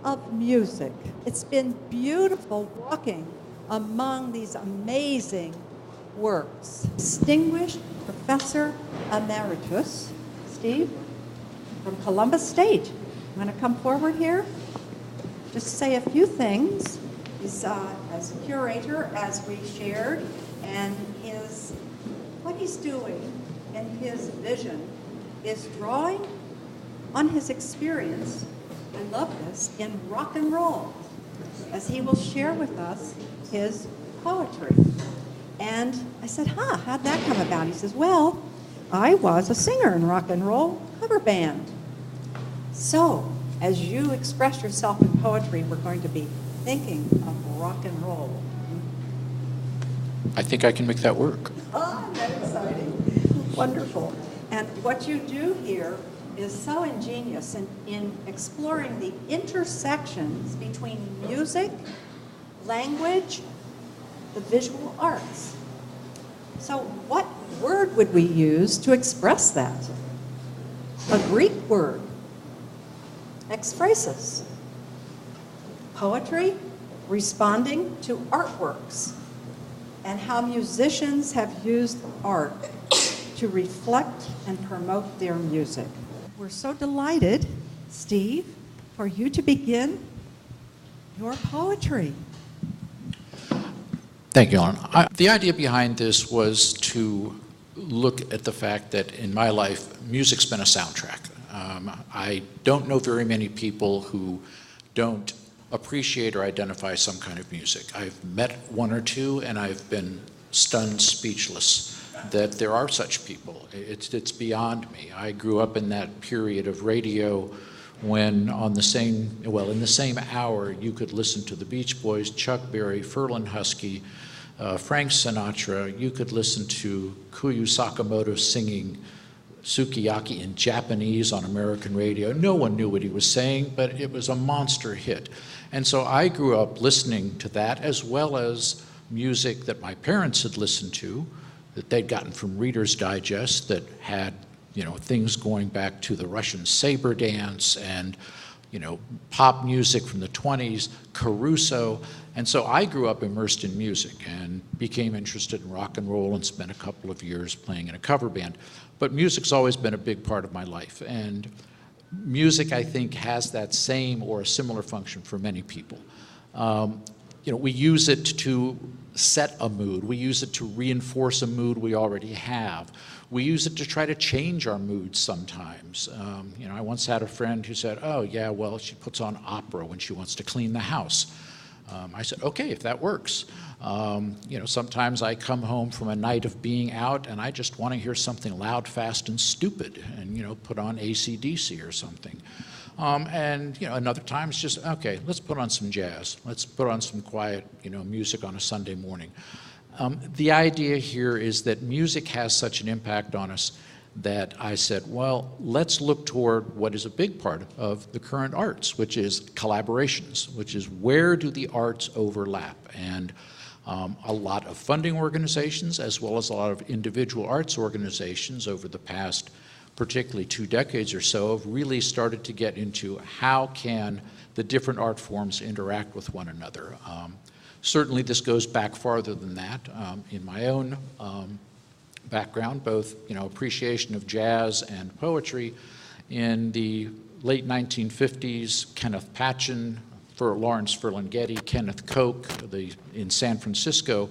of music. It's been beautiful walking among these amazing works. Distinguished Professor Emeritus, Steve, from Columbus State. You want to come forward here? Just say a few things. He's as a curator, as we shared, and what he's doing in his vision is drawing on his experience, I love this, in rock and roll, as he will share with us his poetry. And I said, how'd that come about? He says, well, I was a singer in rock and roll cover band. So, as you express yourself in poetry, we're going to be thinking of rock and roll. I think I can make that work. Isn't that exciting? Wonderful. And what you do here is so ingenious in exploring the intersections between music, language, the visual arts. So what word would we use to express that? A Greek word. Ekphrasis. Poetry responding to artworks, and how musicians have used art to reflect and promote their music. We're so delighted, Steve, for you to begin your poetry. Thank you, Ellen. The idea behind this was to look at the fact that in my life, music's been a soundtrack. I don't know very many people who don't appreciate or identify some kind of music. I've met one or two, and I've been stunned speechless that there are such people. It's beyond me. I grew up in that period of radio when in the same hour you could listen to the Beach Boys, Chuck Berry, Ferlin Husky, Frank Sinatra. You could listen to Kuyu Sakamoto singing Sukiyaki in Japanese on American radio. No one knew what he was saying, but it was a monster hit. And so I grew up listening to that, as well as music that my parents had listened to, that they'd gotten from Reader's Digest, that had, things going back to the Russian saber dance and, pop music from the 20s, Caruso. And so I grew up immersed in music and became interested in rock and roll and spent a couple of years playing in a cover band. But music's always been a big part of my life. And music, I think, has that same or a similar function for many people. We use it to set a mood. We use it to reinforce a mood we already have. We use it to try to change our moods sometimes. I once had a friend who said, oh, yeah, well, she puts on opera when she wants to clean the house. I said, okay, if that works. Sometimes I come home from a night of being out and I just want to hear something loud, fast, and stupid and, put on AC/DC or something. Another time it's just, okay, let's put on some jazz. Let's put on some quiet, music on a Sunday morning. The idea here is that music has such an impact on us that I said, well, let's look toward what is a big part of the current arts, which is collaborations, which is where do the arts overlap? And a lot of funding organizations, as well as a lot of individual arts organizations over the past particularly 2 decades or so, have really started to get into how can the different art forms interact with one another. Certainly this goes back farther than that. In my own background, both appreciation of jazz and poetry, in the late 1950s, Kenneth Patchen, Lawrence Ferlinghetti, Kenneth Koch in San Francisco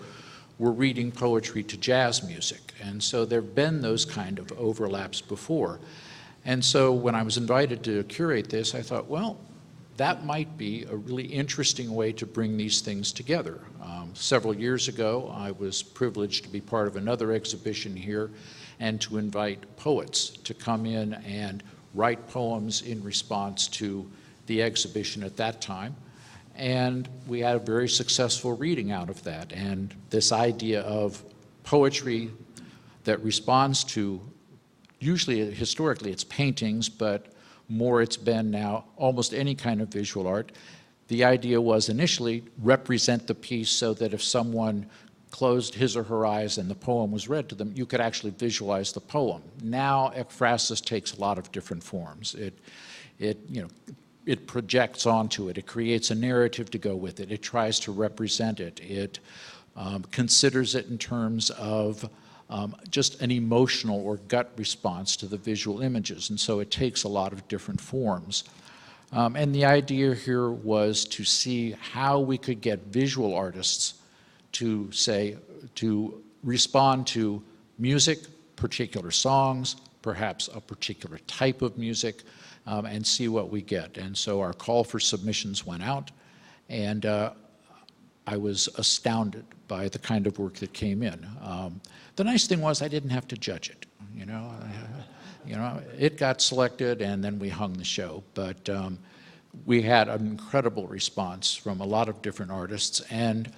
were reading poetry to jazz music. And so there have been those kind of overlaps before. And so when I was invited to curate this, I thought, well, that might be a really interesting way to bring these things together. Several years ago, I was privileged to be part of another exhibition here and to invite poets to come in and write poems in response to the exhibition at that time. And we had a very successful reading out of that. And this idea of poetry that responds to, usually historically it's paintings, but more it's been now almost any kind of visual art. The idea was initially represent the piece so that if someone closed his or her eyes and the poem was read to them, you could actually visualize the poem. Now ekphrasis takes a lot of different forms. it projects onto it. It creates a narrative to go with it. It tries to represent it. It considers it in terms of just an emotional or gut response to the visual images. And so it takes a lot of different forms. And the idea here was to see how we could get visual artists to respond to music, particular songs, perhaps a particular type of music, and see what we get. And so our call for submissions went out, and I was astounded by the kind of work that came in. The nice thing was I didn't have to judge it. It got selected, and then we hung the show. But we had an incredible response from a lot of different artists, and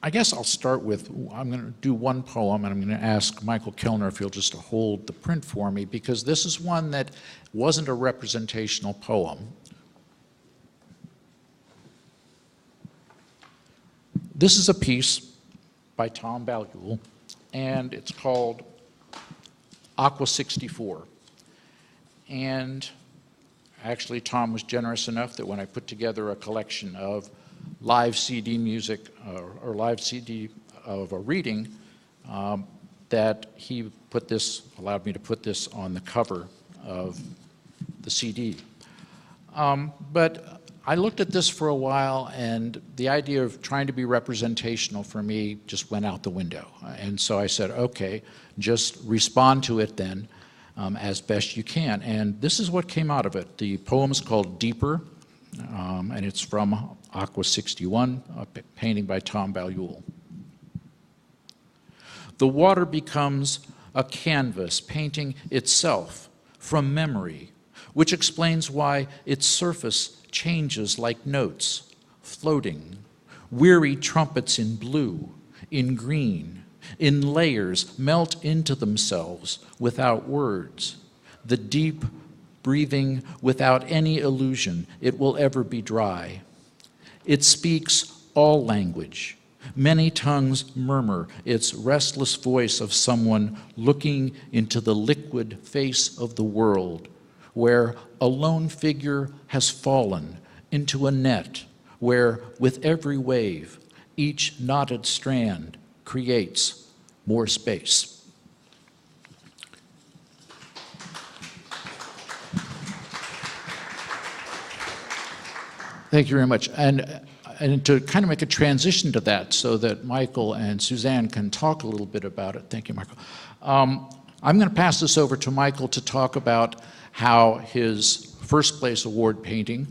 I guess I'll start with, I'm going to do one poem, and I'm going to ask Michael Kellner if he'll just hold the print for me, because this is one that wasn't a representational poem. This is a piece by Tom Ballule, and it's called Aqua 64. And actually, Tom was generous enough that when I put together a collection of live CD music or live CD of a reading, that he allowed me to put this on the cover of the CD. But I looked at this for a while, and the idea of trying to be representational for me just went out the window. And so I said, okay, just respond to it then as best you can. And this is what came out of it. The poem is called Deeper, and it's from Aqua 61, a painting by Tom Ballule. The water becomes a canvas painting itself from memory, which explains why its surface changes like notes, floating, weary trumpets in blue, in green, in layers melt into themselves without words. The deep breathing without any illusion it will ever be dry. It speaks all language. Many tongues murmur its restless voice of someone looking into the liquid face of the world, where a lone figure has fallen into a net, where with every wave, each knotted strand creates more space. Thank you very much. And to kind of make a transition to that so that Michael and Suzanne can talk a little bit about it. Thank you, Michael. I'm going to pass this over to Michael to talk about how his first place award painting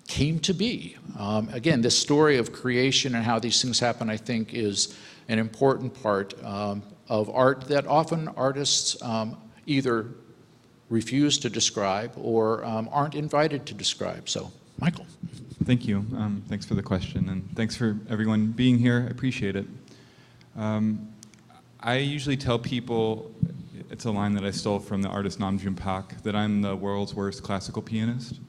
came to be. Again, this story of creation and how these things happen, I think, is an important part of art that often artists either refuse to describe or aren't invited to describe. So, Michael. Thank you. Thanks for the question, and thanks for everyone being here. I appreciate it. I usually tell people, it's a line that I stole from the artist Nam June Pak, that I'm the world's worst classical pianist.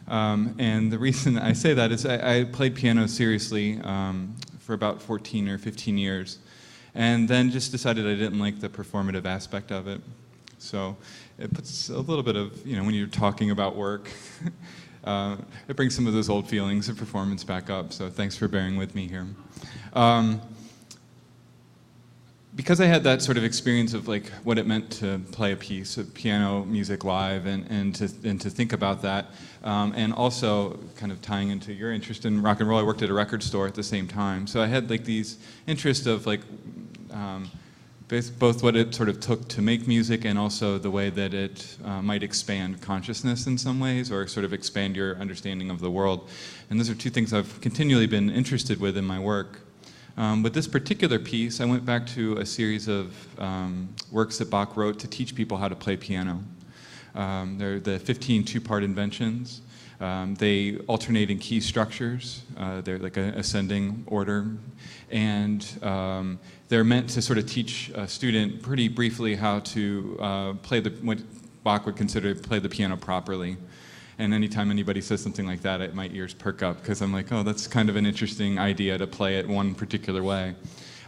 And the reason I say that is I played piano seriously for about 14 or 15 years, and then just decided I didn't like the performative aspect of it. So it puts a little bit of, when you're talking about work, it brings some of those old feelings of performance back up, so thanks for bearing with me here. Because I had that sort of experience of like what it meant to play a piece of piano music live and to think about that, and also kind of tying into your interest in rock and roll, I worked at a record store at the same time, so I had like these interests of like both what it sort of took to make music and also the way that it might expand consciousness in some ways or sort of expand your understanding of the world. And those are two things I've continually been interested with in my work. With this particular piece, I went back to a series of works that Bach wrote to teach people how to play piano. They're the 15 two-part inventions. They alternate in key structures. They're like an ascending order. And they're meant to sort of teach a student pretty briefly how to play what Bach would consider play the piano properly. And anytime anybody says something like that, my ears perk up because I'm like, oh, that's kind of an interesting idea to play it one particular way.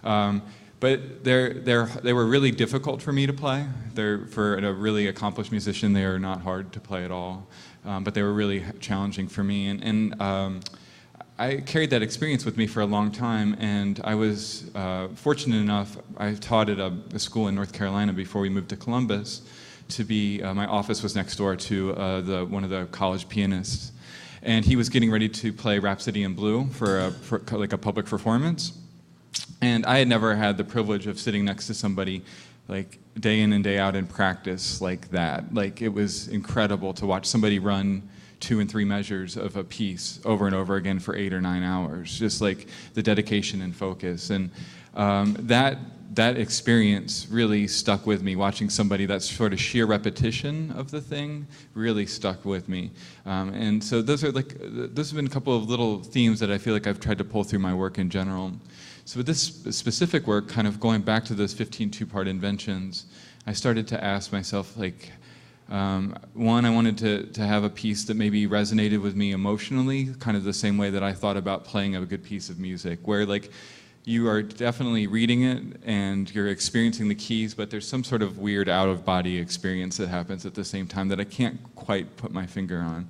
But But they were really difficult for me to play. For a really accomplished musician, they are not hard to play at all. But they were really challenging for me. And I carried that experience with me for a long time, and I was fortunate enough, I taught at a school in North Carolina before we moved to Columbus, to be, my office was next door to one of the college pianists. And he was getting ready to play Rhapsody in Blue for like a public performance. And I had never had the privilege of sitting next to somebody like day in and day out in practice like that. Like, it was incredible to watch somebody run 2 and 3 measures of a piece over and over again for 8 or 9 hours. Just like the dedication and focus. And that experience really stuck with me. Watching somebody, that sort of sheer repetition of the thing really stuck with me. And so those have been a couple of little themes that I feel like I've tried to pull through my work in general. So with this specific work, kind of going back to those 15 two-part inventions, I started to ask myself, like, one, I wanted to have a piece that maybe resonated with me emotionally, kind of the same way that I thought about playing a good piece of music, where like you are definitely reading it and you're experiencing the keys, but there's some sort of weird out-of-body experience that happens at the same time that I can't quite put my finger on.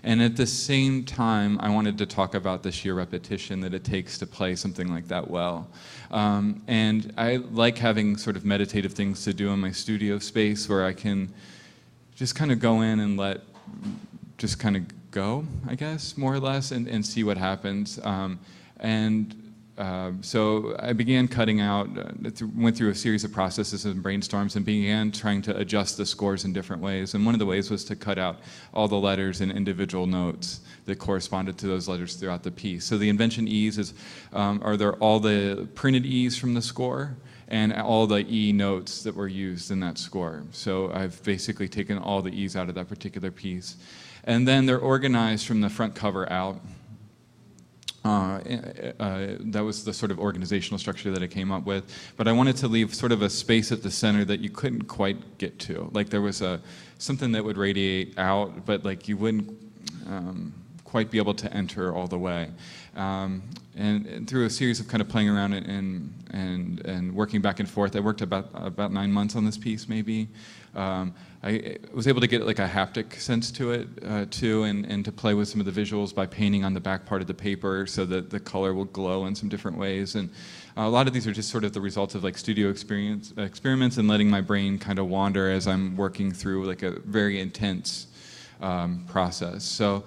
And at the same time, I wanted to talk about the sheer repetition that it takes to play something like that well. And I like having sort of meditative things to do in my studio space where I can just kind of go in and just kind of go, I guess, more or less, and see what happens. So I began cutting out, went through a series of processes and brainstorms and began trying to adjust the scores in different ways. And one of the ways was to cut out all the letters and individual notes that corresponded to those letters throughout the piece. So the invention E's are there all the printed E's from the score and all the E notes that were used in that score. So I've basically taken all the E's out of that particular piece. And then they're organized from the front cover out. That was the sort of organizational structure that I came up with. But I wanted to leave sort of a space at the center that you couldn't quite get to. Like there was something that would radiate out, but like you wouldn't quite be able to enter all the way. And through a series of kind of playing around and working back and forth, I worked about 9 months on this piece maybe. I was able to get like a haptic sense to it too, and to play with some of the visuals by painting on the back part of the paper so that the color will glow in some different ways. And a lot of these are just sort of the results of like studio experiments and letting my brain kind of wander as I'm working through like a very intense process. So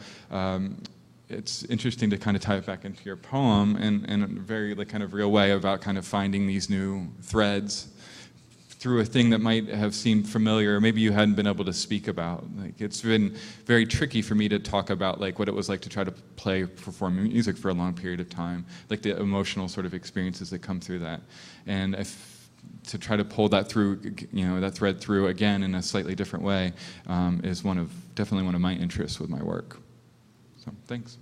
it's interesting to kind of tie it back into your poem in a very like kind of real way about kind of finding these new threads through a thing that might have seemed familiar, or maybe you hadn't been able to speak about. Like, it's been very tricky for me to talk about like what it was like to try to perform music for a long period of time, like the emotional sort of experiences that come through that. And to try to pull that through, that thread through again in a slightly different way is definitely one of my interests with my work. So, thanks.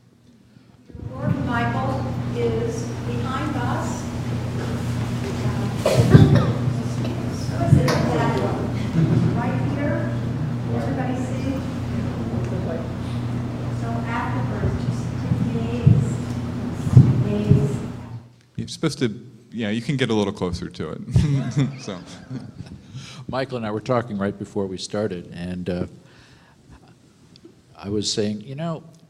Lord Michael is behind us. Right here, everybody see? So afterwards, just gaze. You're supposed to, you can get a little closer to it. So. Michael and I were talking right before we started, and I was saying,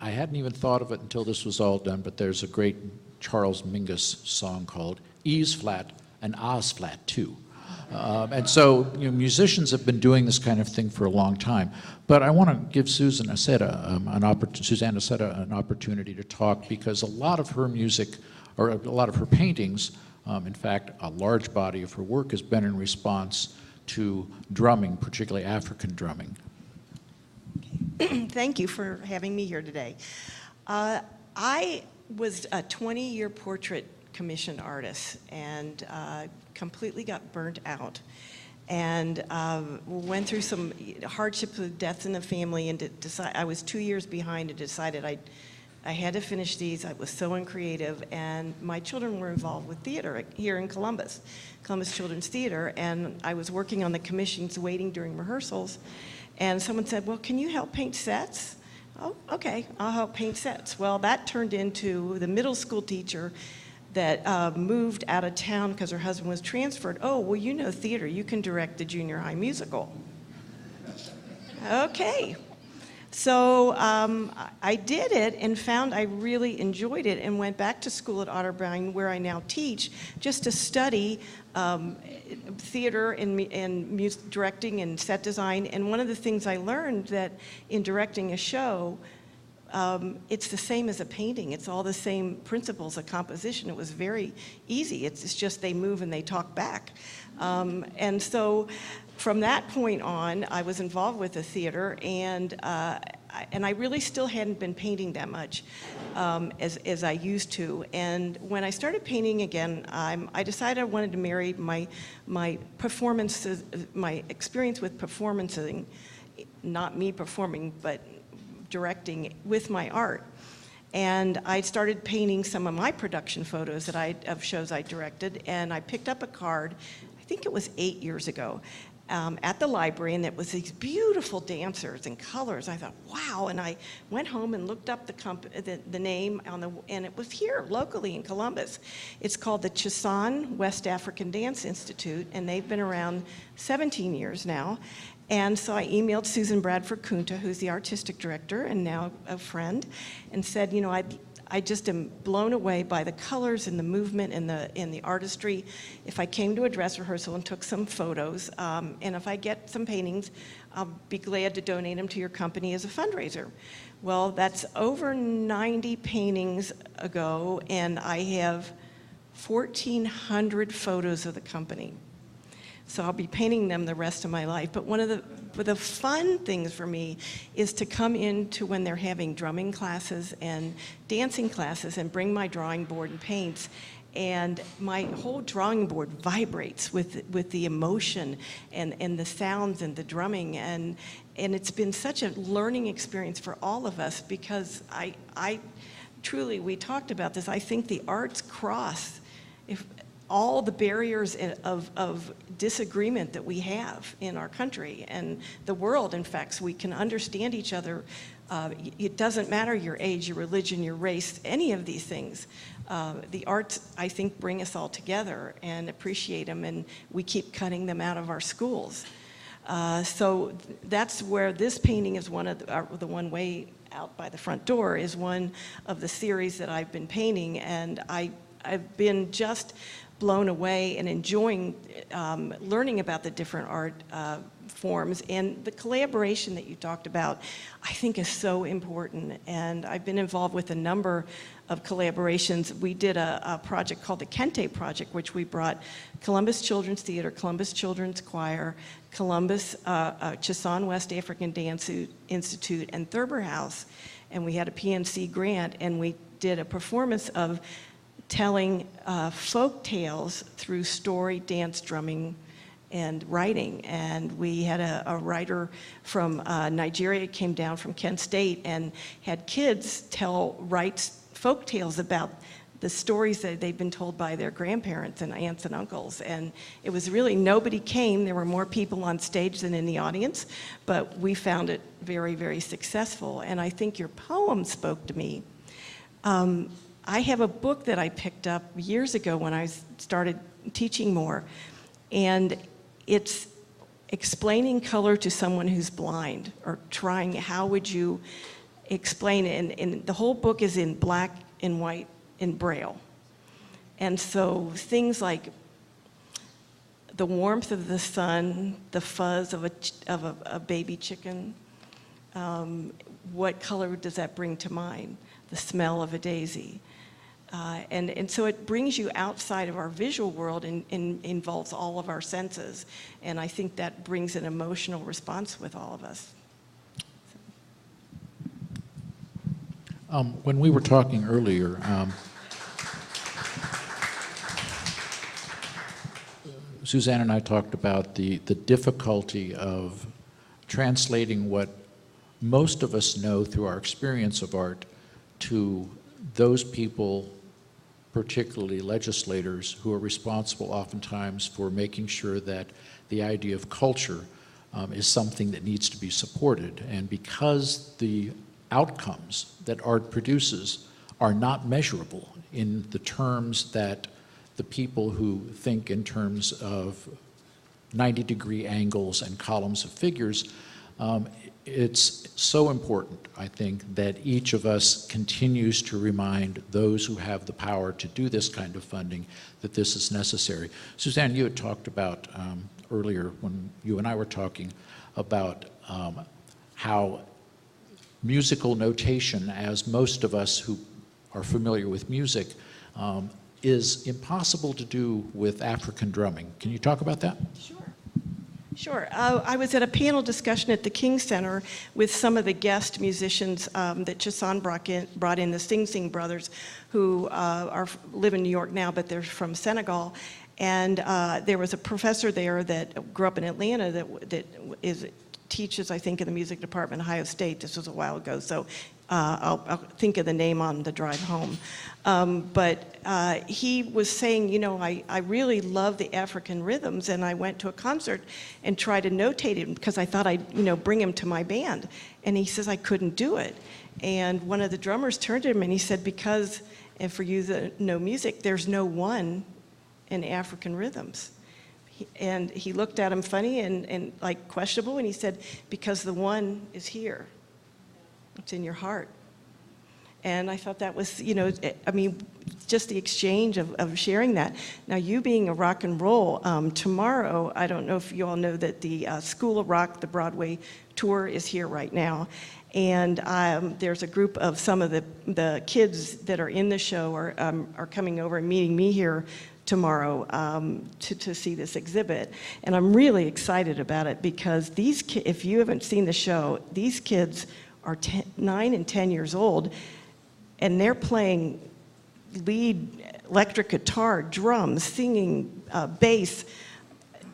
I hadn't even thought of it until this was all done, but there's a great Charles Mingus song called E's flat and A's flat too. And so musicians have been doing this kind of thing for a long time. But I want to give Susanna Aceta an opportunity to talk, because a lot of her music, or a lot of her paintings, in fact, a large body of her work has been in response to drumming, particularly African drumming. Thank you for having me here today. I was a 20-year portrait commission artist and completely got burnt out, and went through some hardships with deaths in the family, and I was 2 years behind and decided I had to finish these. I was so uncreative, and my children were involved with theater here in Columbus Children's Theater, and I was working on the commissions, waiting during rehearsals, and someone said, well, can you help paint sets? Oh, okay, I'll help paint sets. Well, that turned into the middle school teacher that moved out of town because her husband was transferred. Oh, well, you know theater. You can direct the junior high musical. Okay. So I did it and found I really enjoyed it and went back to school at Otterbein, where I now teach, just to study theater and music directing and set design. And one of the things I learned that in directing a show, it's the same as a painting. It's all the same principles of composition. It was very easy. It's just they move and they talk back. And so from that point on, I was involved with the theater, and I really still hadn't been painting that much as I used to. And when I started painting again, I decided I wanted to marry my performances, my experience with performancing, not me performing, but directing, with my art. And I started painting some of my production photos of shows I directed, and I picked up a card, I think it was 8 years ago, at the library, and it was these beautiful dancers and colors. I thought, wow, and I went home and looked up the name and it was here locally in Columbus. It's called the Chisan West African Dance Institute, and they've been around 17 years now. And so I emailed Susan Bradford Kunta, who's the artistic director and now a friend, and said, you know, I just am blown away by the colors and the movement and the artistry. If I came to a dress rehearsal and took some photos, and if I get some paintings, I'll be glad to donate them to your company as a fundraiser. Well, that's over 90 paintings ago, and I have 1,400 photos of the company. So I'll be painting them the rest of my life. But one of the fun things for me is to come into when they're having drumming classes and dancing classes and bring my drawing board and paints. And my whole drawing board vibrates with the emotion and the sounds and the drumming. And it's been such a learning experience for all of us, because I truly, we talked about this, I think the arts cross all the barriers of disagreement that we have in our country and the world, in fact, so we can understand each other. It doesn't matter your age, your religion, your race, any of these things. The arts, I think, bring us all together and appreciate them, and we keep cutting them out of our schools. So that's where this painting is one of the one way out by the front door is one of the series that I've been painting, and I've been just blown away and enjoying learning about the different art forms. And the collaboration that you talked about, I think, is so important. And I've been involved with a number of collaborations. We did a project called the Kente Project, which we brought Columbus Children's Theater, Columbus Children's Choir, Columbus Chisan West African Dance Institute, and Thurber House. And we had a PNC grant, and we did a performance of telling folk tales through story, dance, drumming, and writing. And we had a writer from Nigeria came down from Kent State and had kids write folk tales about the stories that they've been told by their grandparents and aunts and uncles. And it was really, nobody came. There were more people on stage than in the audience, but we found it very, very successful. And I think your poem spoke to me. I have a book that I picked up years ago when I started teaching more, and it's explaining color to someone who's blind, or trying, how would you explain it? And the whole book is in black and white in Braille. And so things like the warmth of the sun, the fuzz of a baby chicken, what color does that bring to mind? The smell of a daisy. And so it brings you outside of our visual world and involves all of our senses. And I think that brings an emotional response with all of us. When we were talking earlier, Suzanne and I talked about the difficulty of translating what most of us know through our experience of art to those people, particularly legislators, who are responsible oftentimes for making sure that the idea of culture is something that needs to be supported. And because the outcomes that art produces are not measurable in the terms that the people who think in terms of 90-degree angles and columns of figures. It's so important, I think, that each of us continues to remind those who have the power to do this kind of funding that this is necessary. Suzanne, you had talked about earlier when you and I were talking about how musical notation, as most of us who are familiar with music, is impossible to do with African drumming. Can you talk about that? Sure. Sure. I was at a panel discussion at the King Center with some of the guest musicians that Chasan brought in, the Sing Sing brothers, who live in New York now, but they're from Senegal. And there was a professor there that grew up in Atlanta that teaches, I think, in the music department at Ohio State. This was a while ago, so I'll think of the name on the drive home. But he was saying, you know, I really love the African rhythms, and I went to a concert and tried to notate him because I thought I'd, you know, bring him to my band. And he says I couldn't do it. And one of the drummers turned to him and he said, because, and for you that know music, there's no one in African rhythms. And he looked at him funny and like questionable, and he said, because the one is here. It's in your heart. And I thought that was, you know, I mean, just the exchange of sharing that. Now, you being a rock and roll, tomorrow, I don't know if you all know that the School of Rock, the Broadway tour, is here right now. And there's a group of some of the kids that are in the show are coming over and meeting me here tomorrow to see this exhibit. And I'm really excited about it because these kids, if you haven't seen the show, these kids are 9 and 10 years old, and they're playing lead electric guitar, drums, singing, bass.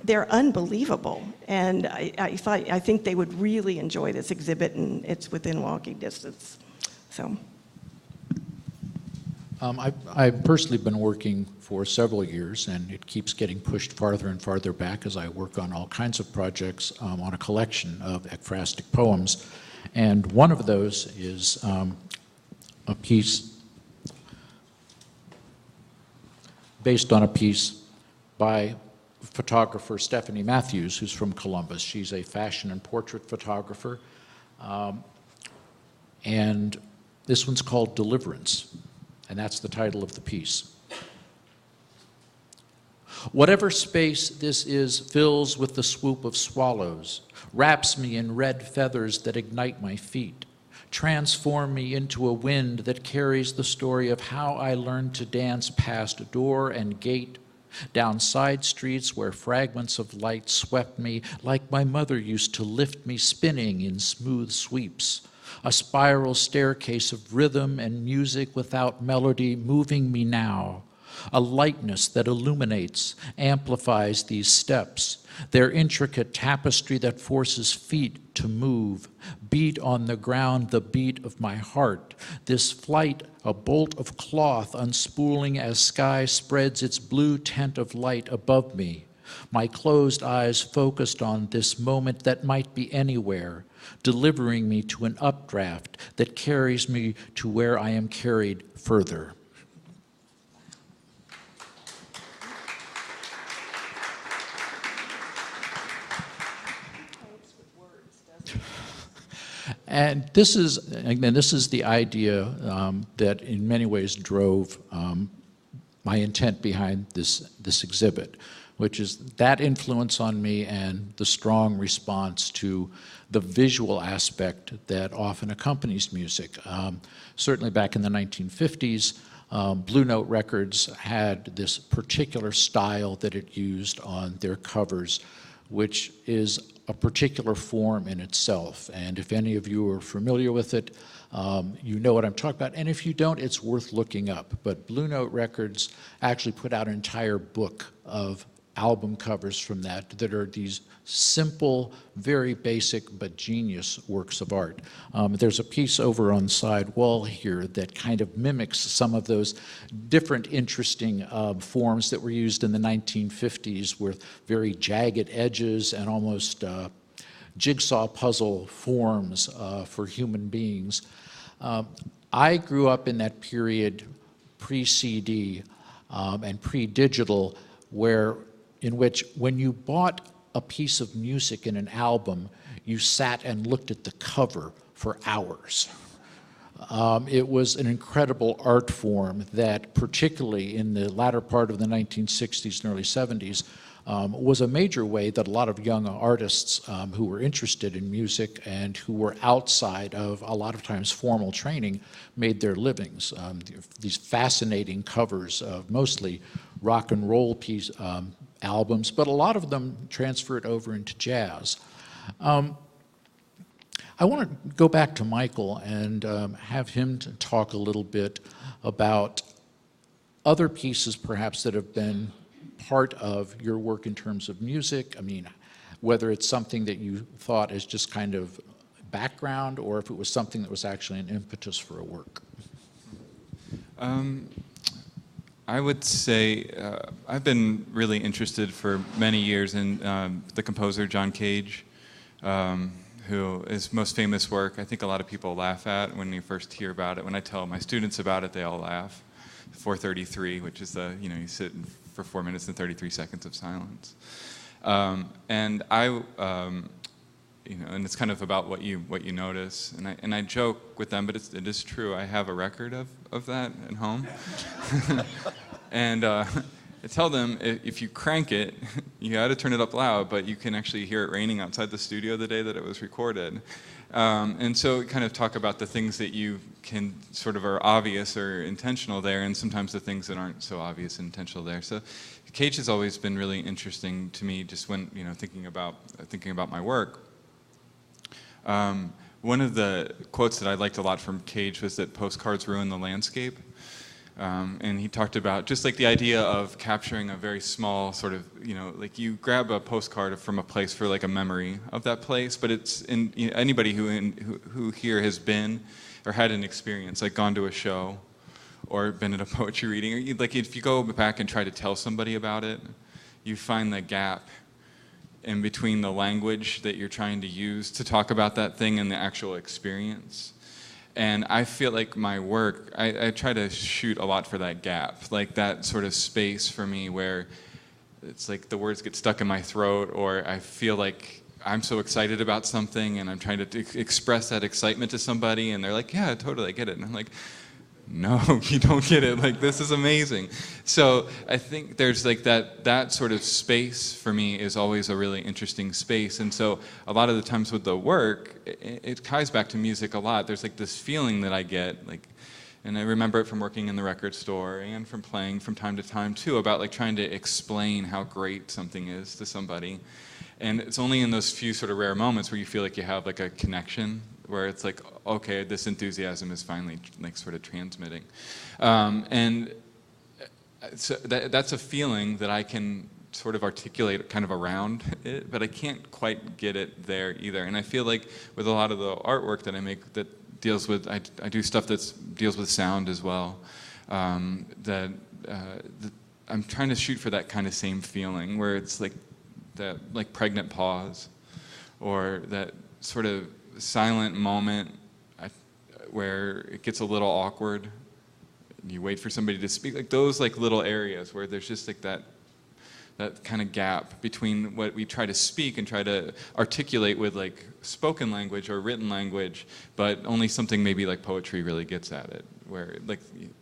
They're unbelievable, and I think they would really enjoy this exhibit, and it's within walking distance. So, I've personally been working for several years, and it keeps getting pushed farther and farther back as I work on all kinds of projects on a collection of ekphrastic poems. And one of those is a piece based on a piece by photographer Stephanie Matthews, who's from Columbus. She's a fashion and portrait photographer. And this one's called Deliverance, and that's the title of the piece. Whatever space this is fills with the swoop of swallows, wraps me in red feathers that ignite my feet, transform me into a wind that carries the story of how I learned to dance past door and gate, down side streets where fragments of light swept me like my mother used to lift me spinning in smooth sweeps, a spiral staircase of rhythm and music without melody moving me now, a lightness that illuminates, amplifies these steps, their intricate tapestry that forces feet to move, beat on the ground the beat of my heart, this flight, a bolt of cloth unspooling as sky spreads its blue tent of light above me, my closed eyes focused on this moment that might be anywhere, delivering me to an updraft that carries me to where I am carried further. And this is, again, this is the idea that in many ways drove my intent behind this exhibit, which is that influence on me and the strong response to the visual aspect that often accompanies music. Certainly back in the 1950s, Blue Note Records had this particular style that it used on their covers, which is a particular form in itself. And if any of you are familiar with it, you know what I'm talking about. And if you don't, it's worth looking up. But Blue Note Records actually put out an entire book of album covers from that are these simple, very basic, but genius works of art. There's a piece over on the side wall here that kind of mimics some of those different interesting forms that were used in the 1950s with very jagged edges and almost jigsaw puzzle forms for human beings. I grew up in that period pre-CD and pre-digital, in which when you bought a piece of music in an album, you sat and looked at the cover for hours. It was an incredible art form that, particularly in the latter part of the 1960s and early 70s, was a major way that a lot of young artists who were interested in music and who were outside of, a lot of times, formal training made their livings. These fascinating covers of mostly rock and roll albums, but a lot of them transferred over into jazz. I want to go back to Michael and have him talk a little bit about other pieces perhaps that have been part of your work in terms of music. I mean, whether it's something that you thought as just kind of background or if it was something that was actually an impetus for a work. I would say I've been really interested for many years in the composer John Cage, who his most famous work, I think a lot of people laugh at when you first hear about it. When I tell my students about it, they all laugh. 433, which is you sit for 4 minutes and 33 seconds of silence. And and it's kind of about what you notice. And I joke with them, but it is true. I have a record of that at home. And I tell them, if you crank it, you got to turn it up loud, but you can actually hear it raining outside the studio the day that it was recorded. And so we kind of talk about the things that you can sort of are obvious or intentional there, and sometimes the things that aren't so obvious and intentional there. So Cage has always been really interesting to me, just when thinking about my work. One of the quotes that I liked a lot from Cage was that postcards ruin the landscape. And he talked about just like the idea of capturing a very small sort of, like you grab a postcard from a place for like a memory of that place, but it's in anybody who here has been or had an experience, like gone to a show or been at a poetry reading, or like if you go back and try to tell somebody about it, you find the gap in between the language that you're trying to use to talk about that thing and the actual experience. And I feel like my work, I try to shoot a lot for that gap, like that sort of space for me where it's like the words get stuck in my throat, or I feel like I'm so excited about something and I'm trying to express that excitement to somebody and they're like, yeah, totally, I get it. And I'm like, no, you don't get it. Like, this is amazing. So I think there's like that sort of space for me is always a really interesting space. And so a lot of the times with the work, it ties back to music a lot. There's like this feeling that I get, like, and I remember it from working in the record store and from playing from time to time too, about like trying to explain how great something is to somebody. And it's only in those few sort of rare moments where you feel like you have like a connection, where it's like, okay, this enthusiasm is finally like sort of transmitting. And so that's a feeling that I can sort of articulate kind of around it, but I can't quite get it there either. And I feel like with a lot of the artwork that I make that deals with, I do stuff that deals with sound as well, that I'm trying to shoot for that kind of same feeling, where it's like that like pregnant pause, or that sort of silent moment where it gets a little awkward. You wait for somebody to speak, like those like little areas where there's just like that kind of gap between what we try to speak and try to articulate with like spoken language or written language, but only something maybe like poetry really gets at it, where like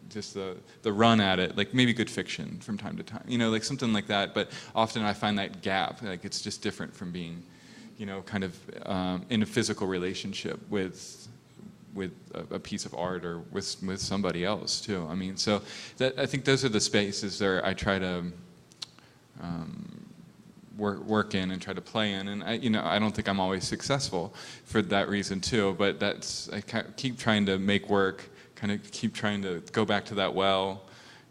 just the run at it, like maybe good fiction from time to time, like something like that. But often I find that gap, like it's just different from being kind of in a physical relationship with a piece of art or with somebody else too. I mean, so I think those are the spaces where I try to work in and try to play in, and I don't think I'm always successful for that reason too. But I keep trying to make work, kind of keep trying to go back to that well,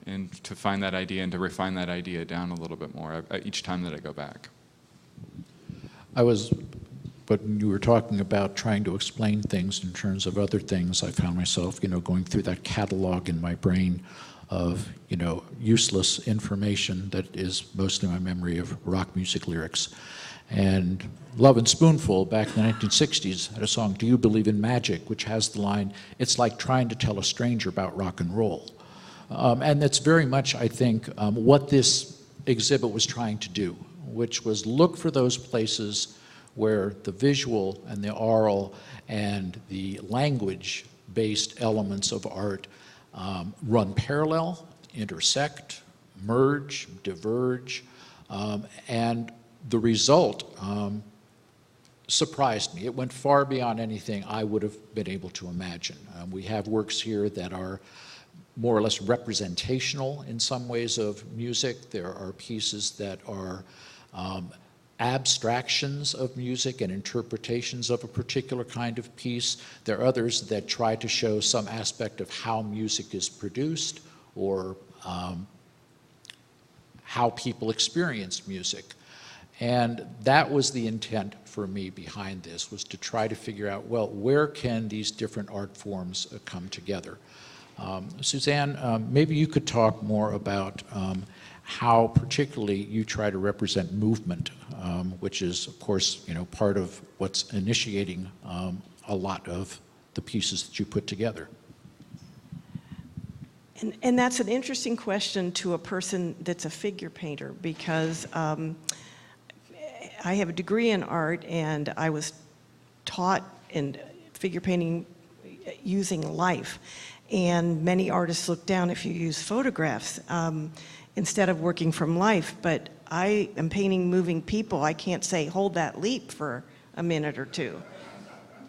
and to find that idea and to refine that idea down a little bit more each time that I go back. But when you were talking about trying to explain things in terms of other things, I found myself, going through that catalog in my brain of, useless information that is mostly my memory of rock music lyrics. And Love and Spoonful, back in the 1960s, had a song, Do You Believe in Magic, which has the line, it's like trying to tell a stranger about rock and roll. And that's very much, I think, what this exhibit was trying to do, which was look for those places where the visual and the oral and the language-based elements of art run parallel, intersect, merge, diverge, and the result surprised me. It went far beyond anything I would have been able to imagine. We have works here that are more or less representational in some ways of music. There are pieces that are abstractions of music and interpretations of a particular kind of piece. There are others that try to show some aspect of how music is produced or how people experience music. And that was the intent for me behind this, was to try to figure out, well, where can these different art forms come together? Suzanne, maybe you could talk more about how particularly you try to represent movement, which is, of course, part of what's initiating a lot of the pieces that you put together. And that's an interesting question to a person that's a figure painter, because I have a degree in art, and I was taught in figure painting using life. And many artists look down if you use photographs instead of working from life. But I am painting moving people. I can't say, hold that leap for a minute or two.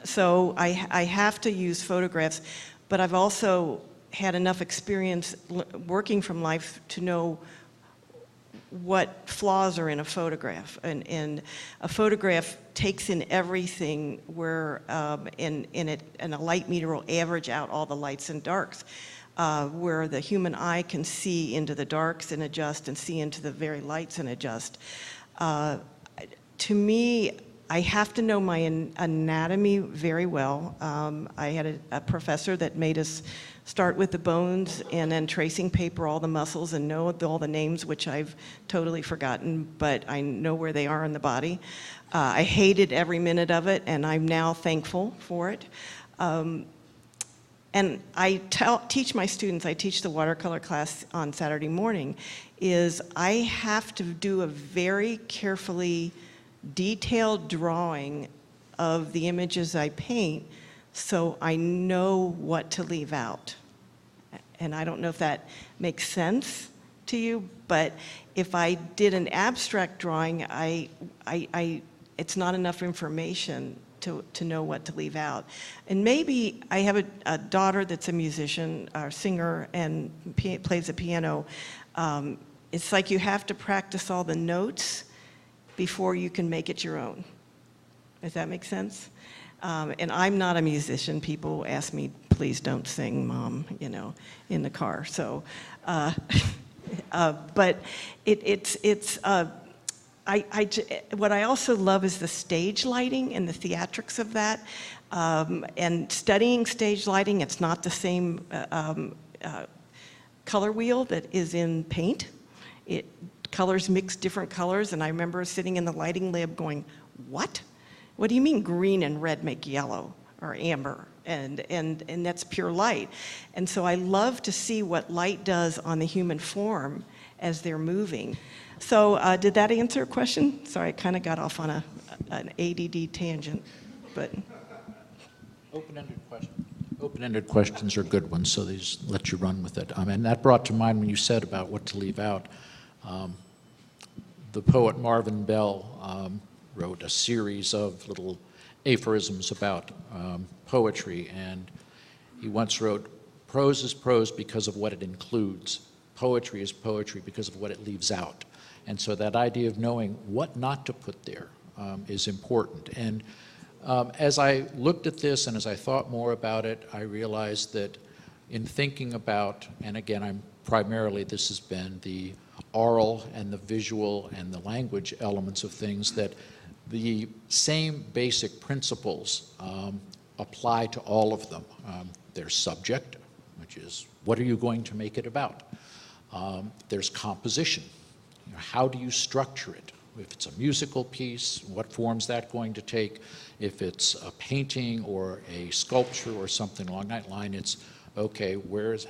So I have to use photographs. But I've also had enough experience working from life to know what flaws are in a photograph. And a photograph takes in everything where in a light meter will average out all the lights and darks, where the human eye can see into the darks and adjust, and see into the very lights and adjust. To me, I have to know my anatomy very well. I had a professor that made us start with the bones and then tracing paper all the muscles and know all the names, which I've totally forgotten, but I know where they are in the body. I hated every minute of it, and I'm now thankful for it. And I teach my students, I teach the watercolor class on Saturday morning, is I have to do a very carefully detailed drawing of the images I paint, so I know what to leave out. And I don't know if that makes sense to you, but if I did an abstract drawing, it's not enough information to know what to leave out. And maybe I have a daughter that's a musician or singer and plays the piano. It's like you have to practice all the notes before you can make it your own. Does that make sense? And I'm not a musician. People ask me, please don't sing, Mom, in the car. So, but what I also love is the stage lighting and the theatrics of that. And studying stage lighting, it's not the same color wheel that is in paint. Colors mix different colors, and I remember sitting in the lighting lab going, what? What do you mean green and red make yellow or amber? And that's pure light. And so I love to see what light does on the human form as they're moving. So did that answer your question? Sorry, I kind of got off on an ADD tangent, but. Open-ended questions are good ones, so they just let you run with it. And that brought to mind when you said about what to leave out. The poet Marvin Bell wrote a series of little aphorisms about poetry, and he once wrote, prose is prose because of what it includes. Poetry is poetry because of what it leaves out. And so that idea of knowing what not to put there is important. And as I looked at this and as I thought more about it, I realized that in thinking about, and again, this has been the oral and the visual and the language elements of things, that the same basic principles apply to all of them. There's subject, which is what are you going to make it about? There's composition. How do you structure it? if it's a musical piece, what form's that going to take? If it's a painting or a sculpture or something along that line, it's, okay,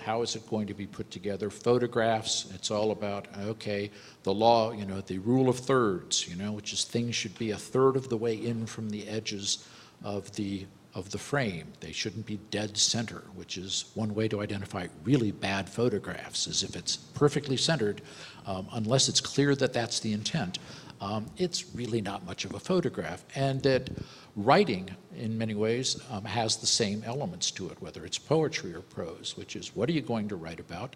how is it going to be put together? Photographs, it's all about, okay, the law, the rule of thirds, which is things should be a third of the way in from the edges of the frame. They shouldn't be dead center, which is one way to identify really bad photographs, is if it's perfectly centered, unless it's clear that that's the intent, it's really not much of a photograph. And that writing, in many ways, has the same elements to it, whether it's poetry or prose, which is, what are you going to write about?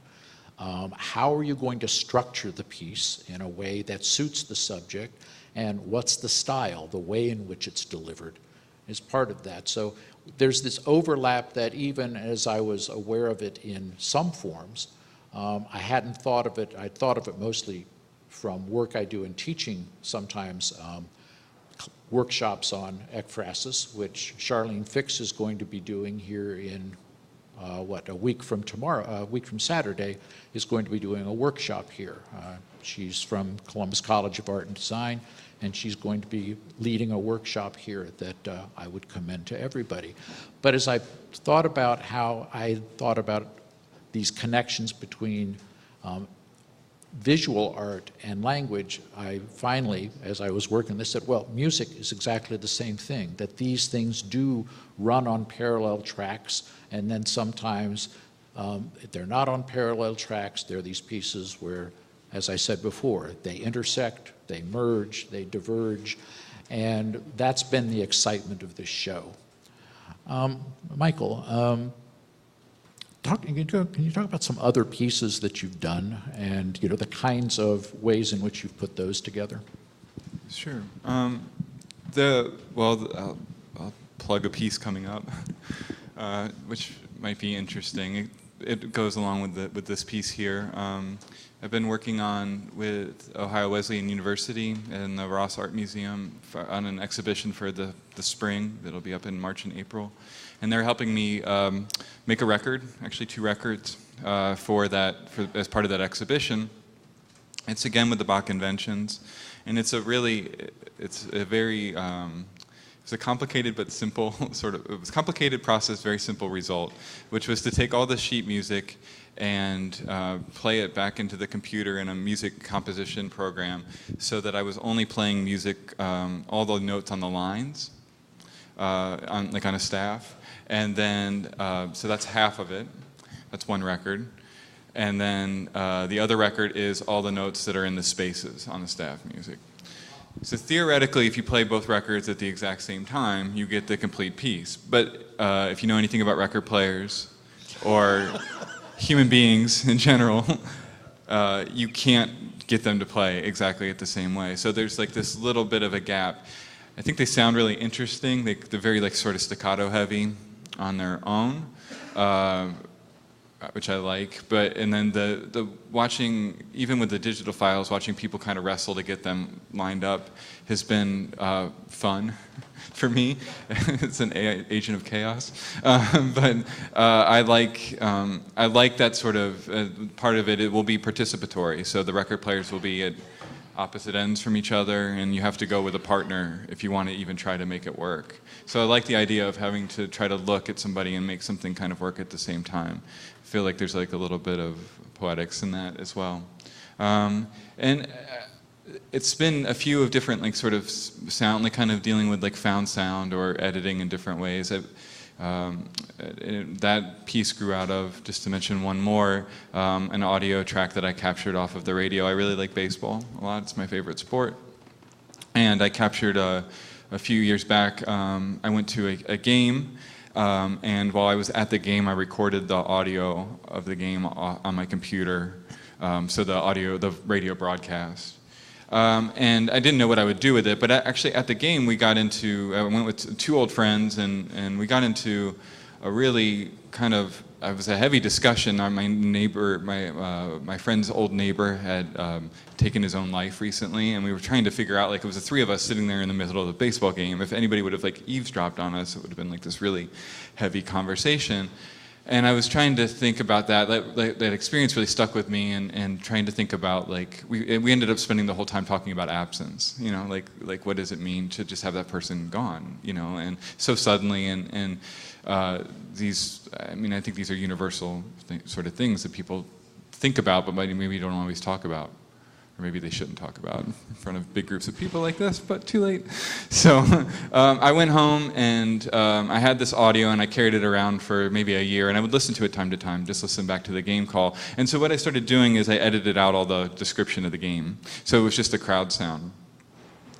How are you going to structure the piece in a way that suits the subject? And what's the style, the way in which it's delivered is part of that. So there's this overlap that even as I was aware of it in some forms, I hadn't thought of it. I thought of it mostly from work I do in teaching sometimes, workshops on ekphrasis, which Charlene Fix is going to be doing here in a week from Saturday, is going to be doing a workshop here. She's from Columbus College of Art and Design, and she's going to be leading a workshop here that I would commend to everybody. But as I thought about how I thought about these connections between visual art and language, I finally, as I was working this, said, well, music is exactly the same thing, that these things do run on parallel tracks, and then sometimes if they're not on parallel tracks, there are these pieces where, as I said before, they intersect, they merge, they diverge, and that's been the excitement of this show. Michael, can you talk about some other pieces that you've done and the kinds of ways in which you've put those together? Sure. I'll plug a piece coming up, which might be interesting. It goes along with this piece here. I've been working with Ohio Wesleyan University and the Ross Art Museum on an exhibition for the spring that'll be up in March and April. And they're helping me make a record, actually 2 records, as part of that exhibition. It's again with the Bach Inventions, and it's a complicated but simple it was a complicated process, very simple result, which was to take all the sheet music and play it back into the computer in a music composition program, so that I was only playing music, all the notes on the lines, on a staff. And then, so that's half of it. That's one record. And then the other record is all the notes that are in the spaces on the staff music. So theoretically, if you play both records at the exact same time, you get the complete piece. But if you know anything about record players or human beings in general, you can't get them to play exactly at the same way. So there's this little bit of a gap. I think they sound really interesting. They're very sort of staccato heavy on their own, which I like. And then the watching, even with the digital files, watching people kind of wrestle to get them lined up has been fun for me. It's an agent of chaos. But I like that sort of part of it. It will be participatory. So the record players will be at opposite ends from each other, and you have to go with a partner if you want to even try to make it work. So I like the idea of having to try to look at somebody and make something kind of work at the same time. I feel like there's a little bit of poetics in that as well. And it's been a few of different sort of sound, kind of dealing with found sound or editing in different ways. That piece grew out of, just to mention one more, an audio track that I captured off of the radio. I really like baseball a lot. It's my favorite sport. And I captured a few years back, I went to a game, and while I was at the game, I recorded the audio of the game on my computer, so the radio broadcast. And I didn't know what I would do with it, but actually at the game I went with 2 old friends, and we got into a really it was a heavy discussion. My neighbor, my friend's old neighbor had taken his own life recently, and we were trying to figure out, it was the 3 of us sitting there in the middle of a baseball game. If anybody would have eavesdropped on us, it would have been this really heavy conversation. And I was trying to think about that. That experience really stuck with me, and trying to think about, like, we ended up spending the whole time talking about absence. You know, like what does it mean to just have that person gone? You know, and so suddenly, and these. I mean, I think these are universal sort of things that people think about, but maybe don't always talk about. Or maybe they shouldn't talk about in front of big groups of people like this, but too late. So I went home, and I had this audio, and I carried it around for maybe a year, and I would listen to it time to time, just listen back to the game call. And so what I started doing is I edited out all the description of the game. So it was just the crowd sound.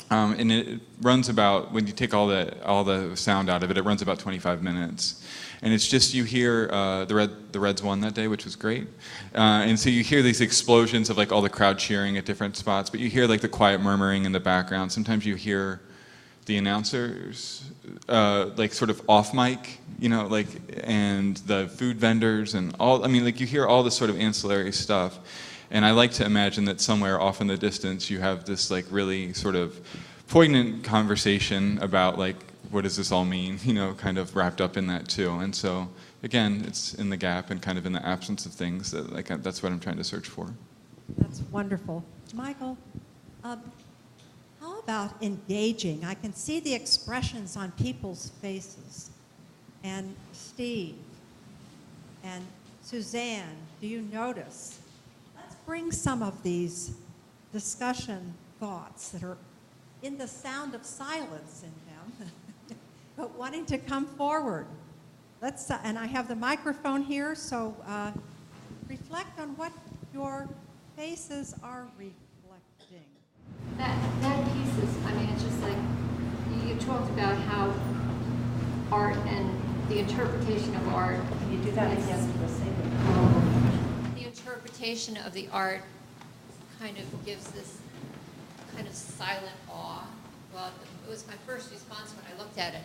And it runs about, when you take all the sound out of it, it runs about 25 minutes. And it's just, you hear, the Reds won that day, which was great. And so you hear these explosions of like all the crowd cheering at different spots, but you hear like the quiet murmuring in the background. Sometimes you hear the announcers, like sort of off mic, you know, like, and the food vendors and all, I mean, like you hear all this sort of ancillary stuff. And I like to imagine that somewhere off in the distance you have this like really sort of poignant conversation about like, what does this all mean, you know, kind of wrapped up in that too. And so, again, it's in the gap and kind of in the absence of things that, like, that's what I'm trying to search for. That's wonderful. Michael, how about engaging? I can see the expressions on people's faces. And Steve and Suzanne, do you notice? Let's bring some of these discussion thoughts that are in the sound of silence in them, but wanting to come forward. Let's, and I have the microphone here, so reflect on what your faces are reflecting. That piece is, I mean, it's just like, you talked about how art and the interpretation of art. Can you do that again for a second? The interpretation of the art kind of gives this kind of silent awe. Well, it was my first response when I looked at it.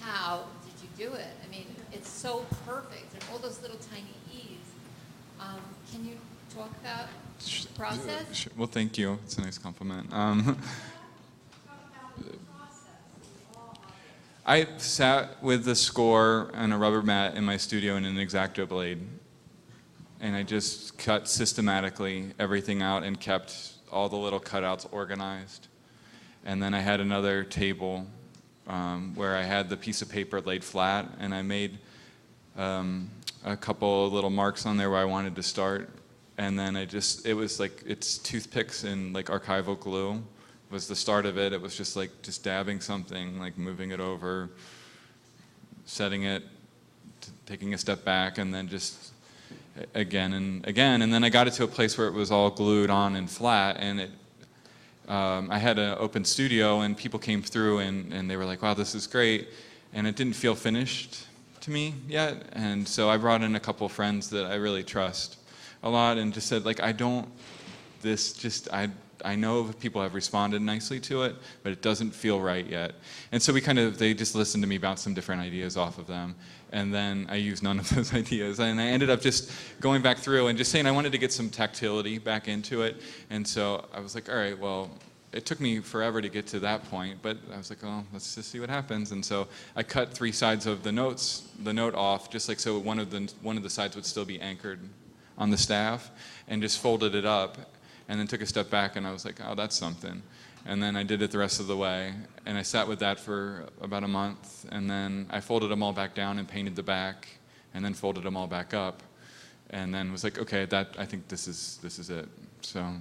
How did you do it? I mean, it's so perfect, and all those little tiny E's. Can you talk about the process? Well, thank you. It's a nice compliment. I sat with the score and a rubber mat in my studio and an X-Acto blade, and I just cut systematically everything out and kept all the little cutouts organized. And then I had another table where I had the piece of paper laid flat, and I made a couple little marks on there where I wanted to start. And then it was like, it's toothpicks and like archival glue was the start of it. It was just like, just dabbing something, like moving it over, setting it, taking a step back, and then just again and again. And then I got it to a place where it was all glued on and flat, and I had an open studio, and people came through, and they were like, wow, this is great. And it didn't feel finished to me yet. And so I brought in a couple friends that I really trust a lot, and just said, like, I know people have responded nicely to it, but it doesn't feel right yet. And so they just listened to me bounce some different ideas off of them. And then I used none of those ideas. And I ended up just going back through and just saying I wanted to get some tactility back into it. And so I was like, all right, well, it took me forever to get to that point, but I was like, oh, let's just see what happens. And so I cut 3 sides of the note off, just like so one of the sides would still be anchored on the staff, and just folded it up, and then took a step back, and I was like, oh, that's something. And then I did it the rest of the way, and I sat with that for about a month, and then I folded them all back down and painted the back, and then folded them all back up, and then was like, okay, I think this is it. So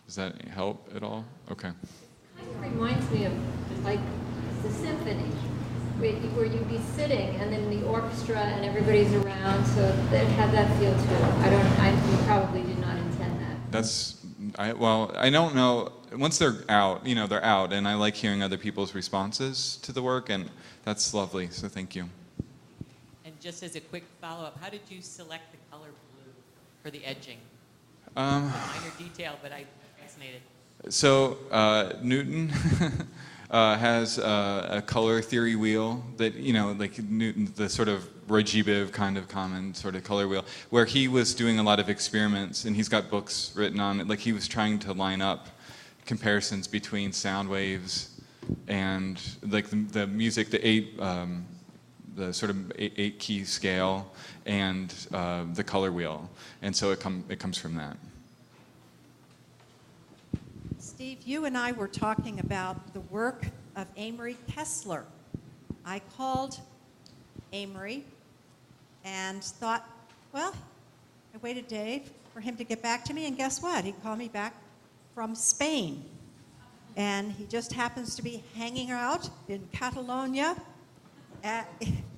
does that help at all? Okay. It kind of reminds me of like the symphony, where you'd be sitting and then the orchestra and everybody's around, so it had that feel too. You probably did not intend that. I don't know. Once they're out, they're out, and I like hearing other people's responses to the work, and that's lovely, so thank you. And just as a quick follow-up, how did you select the color blue for the edging? Minor detail, but I'm fascinated. So Newton has a color theory wheel that, like Newton, the sort of Roy G. Biv kind of common sort of color wheel, where he was doing a lot of experiments, and he's got books written on it. Like, he was trying to line up comparisons between sound waves and like the music, the the sort of eight key scale and the color wheel. And so it comes from that. Steve, you and I were talking about the work of Amory Kessler. I called Amory and thought, well, I waited a day for him to get back to me, and guess what? He called me back from Spain. And he just happens to be hanging out in Catalonia,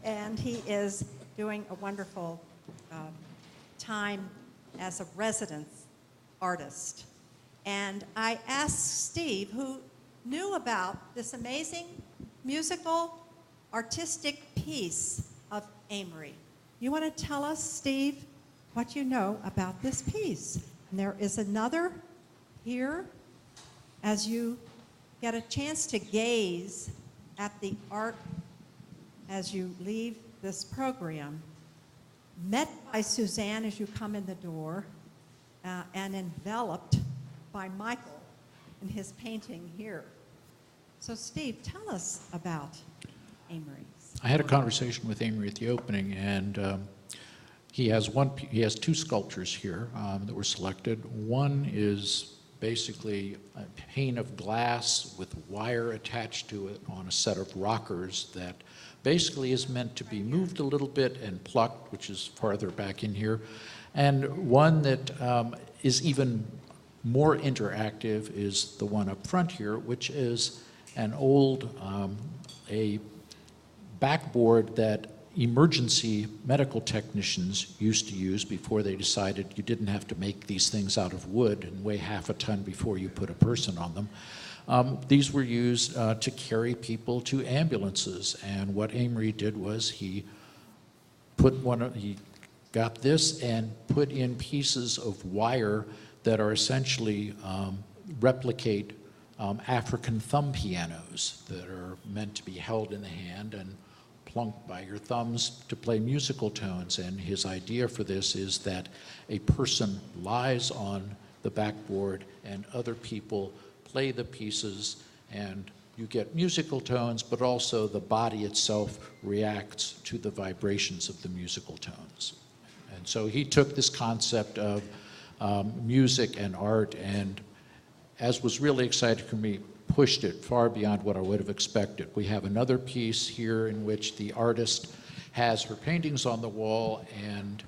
and he is doing a wonderful time as a residence artist. And I asked Steve, who knew about this amazing musical, artistic piece of Amory. You want to tell us, Steve, what you know about this piece? And there is another here as you get a chance to gaze at the art as you leave this program. Met by Suzanne as you come in the door, and enveloped by Michael in his painting here. So Steve, tell us about Amory. I had a conversation with Amory at the opening, and he has two sculptures here that were selected. One is basically a pane of glass with wire attached to it on a set of rockers that basically is meant to be moved a little bit and plucked, which is farther back in here. And one that is even more interactive is the one up front here, which is an old a backboard that emergency medical technicians used to use before they decided you didn't have to make these things out of wood and weigh half a ton before you put a person on them. These were used to carry people to ambulances, and what Amory did was he got this and put in pieces of wire that are essentially replicate African thumb pianos that are meant to be held in the hand and plunked by your thumbs to play musical tones. And his idea for this is that a person lies on the backboard and other people play the pieces, and you get musical tones, but also the body itself reacts to the vibrations of the musical tones. And so he took this concept of music and art, and as was really exciting for me, pushed it far beyond what I would have expected. We have another piece here in which the artist has her paintings on the wall, and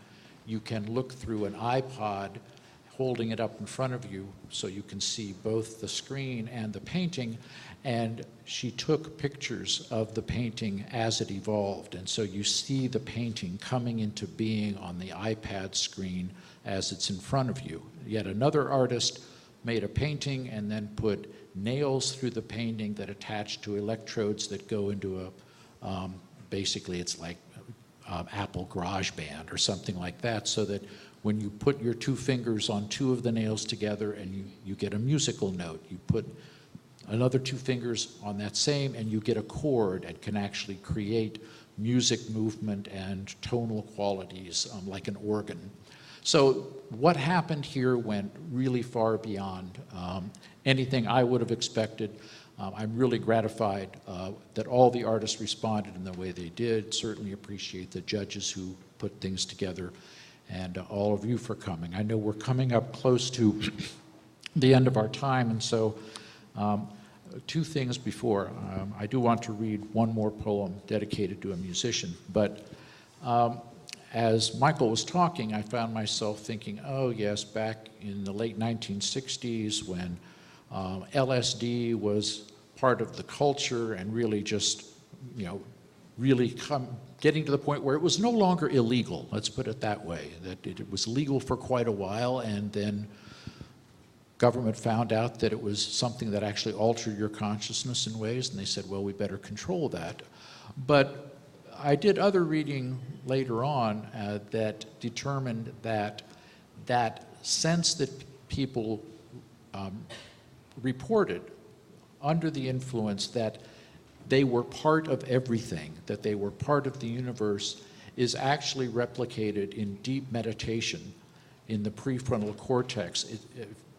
you can look through an iPod holding it up in front of you so you can see both the screen and the painting. And she took pictures of the painting as it evolved, and so you see the painting coming into being on the iPad screen as it's in front of you. Yet another artist made a painting and then put nails through the painting that attach to electrodes that go into a, basically it's like Apple GarageBand or something like that, so that when you put your two fingers on two of the nails together and you get a musical note, you put another two fingers on that same and you get a chord and can actually create music movement and tonal qualities like an organ. So what happened here went really far beyond anything I would have expected. I'm really gratified that all the artists responded in the way they did. Certainly appreciate the judges who put things together, and all of you for coming. I know we're coming up close to the end of our time, and so two things before. I do want to read one more poem dedicated to a musician, but as Michael was talking, I found myself thinking, oh yes, back in the late 1960s when LSD was part of the culture and really just, really getting to the point where it was no longer illegal, let's put it that way, that it was legal for quite a while, and then government found out that it was something that actually altered your consciousness in ways, and they said, well, we better control that. But I did other reading later on that determined that that sense that people reported under the influence that they were part of everything, that they were part of the universe, is actually replicated in deep meditation in the prefrontal cortex.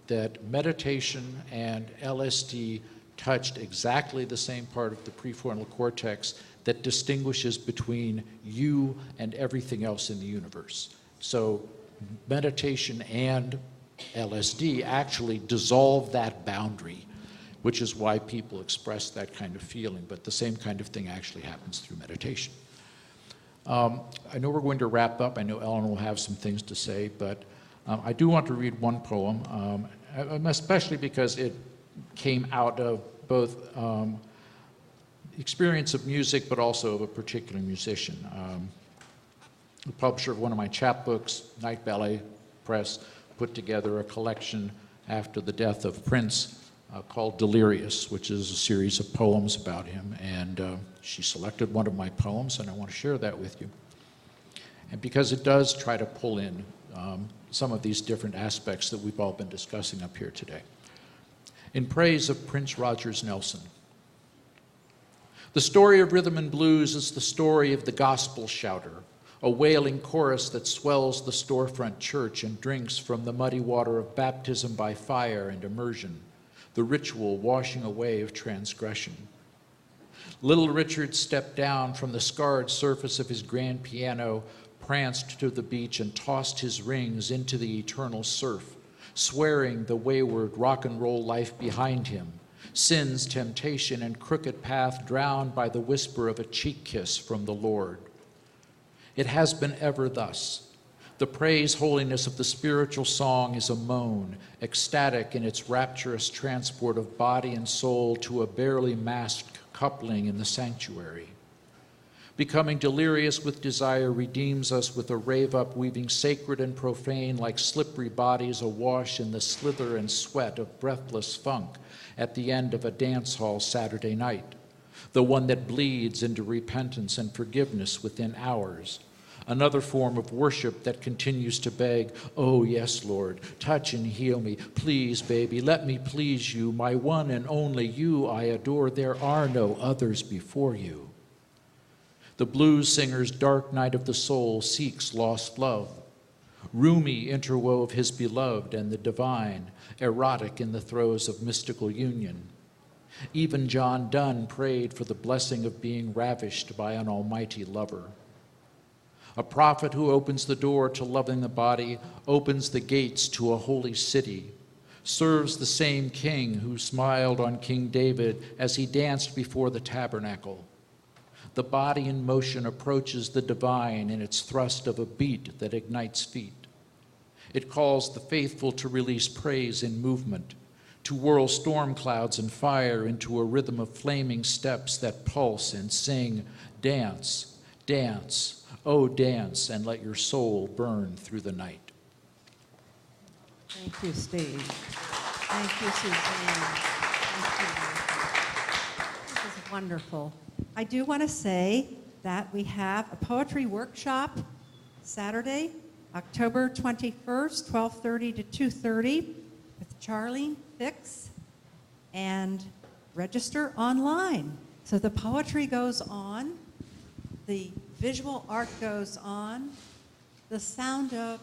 That meditation and LSD touched exactly the same part of the prefrontal cortex that distinguishes between you and everything else in the universe. So meditation and LSD actually dissolve that boundary, which is why people express that kind of feeling, but the same kind of thing actually happens through meditation. I know we're going to wrap up. I know Ellen will have some things to say, but I do want to read one poem, especially because it came out of both experience of music, but also of a particular musician. The publisher of one of my chapbooks, Night Ballet Press, put together a collection after the death of Prince called Delirious, which is a series of poems about him. And she selected one of my poems, and I want to share that with you. And because it does try to pull in some of these different aspects that we've all been discussing up here today. In praise of Prince Rogers Nelson. The story of rhythm and blues is the story of the gospel shouter, a wailing chorus that swells the storefront church and drinks from the muddy water of baptism by fire and immersion, the ritual washing away of transgression. Little Richard stepped down from the scarred surface of his grand piano, pranced to the beach, and tossed his rings into the eternal surf, swearing the wayward rock and roll life behind him, sin's temptation and crooked path drowned by the whisper of a cheek kiss from the Lord. It has been ever thus. The praise holiness of the spiritual song is a moan, ecstatic in its rapturous transport of body and soul to a barely masked coupling in the sanctuary. Becoming delirious with desire redeems us with a rave-up weaving sacred and profane like slippery bodies awash in the slither and sweat of breathless funk at the end of a dance hall Saturday night, the one that bleeds into repentance and forgiveness within hours. Another form of worship that continues to beg, oh yes, Lord, touch and heal me. Please, baby, let me please you. My one and only you I adore. There are no others before you. The blues singer's dark night of the soul seeks lost love. Rumi interwove his beloved and the divine, erotic in the throes of mystical union. Even John Donne prayed for the blessing of being ravished by an almighty lover. A prophet who opens the door to loving the body opens the gates to a holy city, serves the same king who smiled on King David as he danced before the tabernacle. The body in motion approaches the divine in its thrust of a beat that ignites feet. It calls the faithful to release praise in movement, to whirl storm clouds and fire into a rhythm of flaming steps that pulse and sing, dance, dance, oh, dance, and let your soul burn through the night. Thank you, Steve. Thank you, Suzanne. Thank you. This is wonderful. I do want to say that we have a poetry workshop Saturday, October 21st, 12:30 to 2:30 with Charlene Fix, and register online. So the poetry goes on, the visual art goes on, the sound of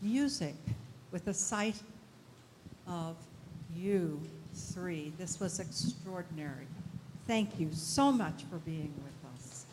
music with the sight of you three. This was extraordinary. Thank you so much for being with us.